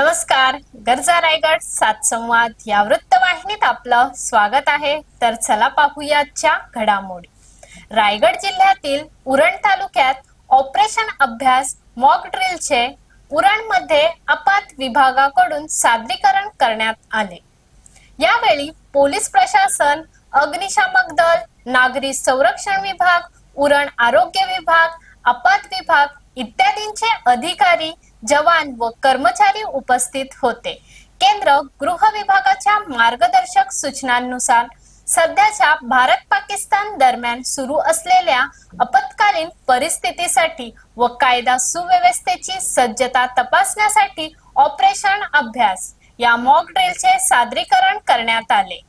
नमस्कार. गरजा रायगड सात संवाद या वृत्तवाहिनीत आपलं स्वागत आहे. तर चला पाहूया आजच्या घडामोडी. रायगड जिल्ह्यातील उरण तालुक्यात ऑपरेशन अभ्यास मॉक ड्रिलचे उरणमध्ये आपात विभागाकडून सादरीकरण करण्यात आले. यावेळी पोलीस प्रशासन, अग्निशामक दल, नागरी संरक्षण विभाग, उरण आरोग्य विभाग, आपात विभाग इत्यादींचे अधिकारी, जवान व कर्मचारी उपस्थित होते. केंद्र गृह विभागाच्या मार्गदर्शक सूचनांनुसार सध्याच्या भारत-पाकिस्तान दरम्यान सुरू असलेल्या आपत्कालीन परिस्थितीसाठी व कायदा सुव्यवस्थेची सज्जता तपासण्यासाठी ऑपरेशन अभ्यास या मॉक ड्रिलचे सादरीकरण करण्यात आले.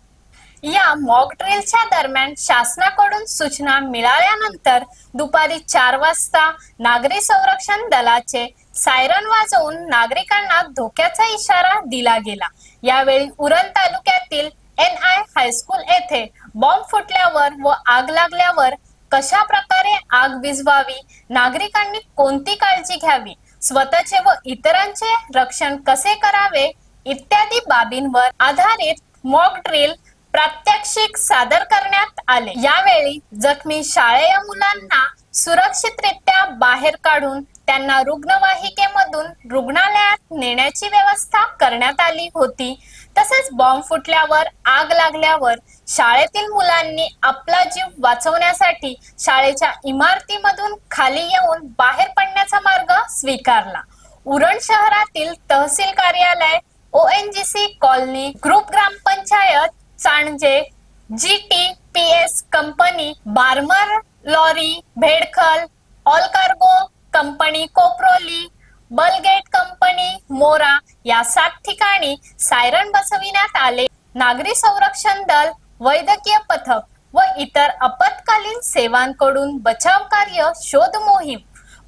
या मॉक ड्रिलच्या दरम्यान शासनाकडून सूचना मिळाल्यानंतर दुपारी 4 वाजता नागरी संरक्षण दलाचे सायरन वाजवून नागरिकांना धोक्याचा इशारा दिला गेला. यावेळी उरण तालुक्यातील NI हायस्कूल येथे बॉम्ब फुटल्यावर व आग लागल्यावर कशा प्रकारे आग विझवावी, नागरिकांनी कोणती काळजी घ्यावी, स्वतःचे व इतरांचे रक्षण कसे करावे इत्यादी बाबींवर आधारित मॉक ड्रिल प्रात्यक्षिक सादर करण्यात आले. यावेळी जखमी शाळेय मुलांना सुरक्षितरित्या बाहेर काढून त्यांना रुग्णवाहिकेमधून रुग्णालयात नेण्याची व्यवस्था करण्यात आली होती. तसेच बॉम्ब फुटल्यावर आग लागल्यावर शाळेतील मुलांनी आपला जीव वाचवण्यासाठी शाळेच्या इमारतीमधून खाली येऊन बाहेर पडण्याचा मार्ग स्वीकारला. उरण शहरातील तहसील कार्यालय, ONGC कॉलनी, ग्रुप ग्रामपंचायत Chandje, GTPS company, Barmer lorry, Bhedkhal, all cargo company Koproli, बलगेट कंपनी मोरा या 7 ठिकाणी सायरन बसविण्यात आले. नागरी संरक्षण दल, वैद्यकीय पथक व इतर आपत्कालीन सेवांकडून बचाव कार्य, शोध मोहीम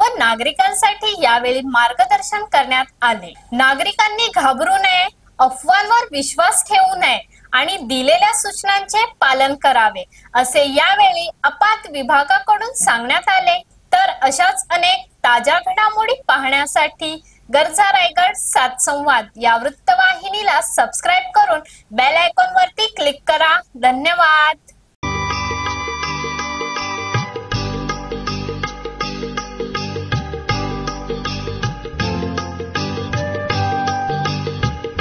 व नागरिकांसाठी यावेळी मार्गदर्शन करण्यात आले. नागरिकांनी घाबरू नये, अफवांवर विश्वास ठेवू नये आणि दिलेल्या सूचनांचे पालन करावे असे यावेळी आपात विभागाकडून सांगण्यात आले. तर अशाच अनेक ताज्या घडामोडी पाहण्यासाठी गरजा रायगड सात संवाद या वृत्तवाहिनीला सबस्क्राईब करून बेल आयकॉन वरती क्लिक करा. धन्यवाद.